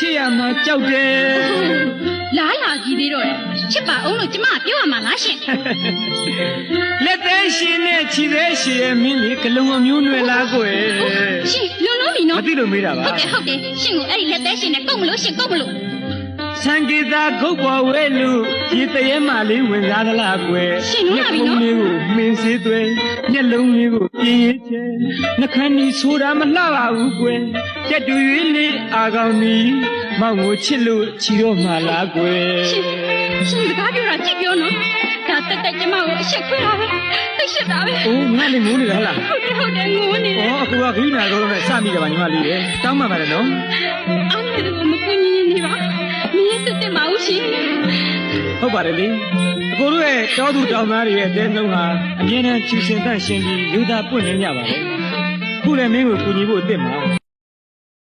ချစ်ရမှာကြောက်တယ်လားလာကြီးသေးတော့ချစ်ပါအောင်လို့ကျမပြောရမှာလားရှင်လက်သေးရှင်နဲ့ခြေသေးရှင်ရဲ့မင်းလေးကလုံးအမျိုးနွယ်လားကွယ်ရှင်လွန်လုံးပြီနော်မသိလို့မေးတာပါဟုတ်တယ်ရှင်ကိုအဲ့ဒီလက်သေးရှင်နဲ့ကုတ်မလို့ရှင်ကုတ်မလို့စံကေသာခုတ်ပေါ်ဝဲလူရေတရဲမှလေးဝင်စားသလားကွယ်မျက်လုံးလေးကိုမင်းစေးသွဲမျက်လုံးလေးကိုပြင်းရချဲနှခမ်းကြီးဆိုတာမလှပါဘူးကွယ်ကြက်တူရွေးလေးအာကောင်ကြီးမောင်ကိုချစ်လို့ချီတော့မှလားကွယ်ရှင်စကားပြောတာကြည့်ပြောနော်ဒါတက်ကျမကိုအချက်ခွဲတာပဲသိရှက်တာပဲအိုးငါလည်းငိုးနေတာဟလားဟုတ်တယ်ငိုနေတယ်အခုကခီးနာတော့နဲ့စမိတယ်ပါညီမလေးတောင်းမှပါတယ်နော်အားလည်းတော့မကူညီနေပါမင်းစစ်စစ်မအောင်ရှင်ဟုတ်ပါတယ်လေအကိုတို့ရဲ့တောသူတောင်သားတွေရဲ့တဲနှုံးဟာအမြဲတမ်းချူစင်တန့်ရှင်ပြီးလူသားပွင့်လင်းကြပါလေခုလည်းမင်းကိုကူညီဖို့အစ်စ်မှာ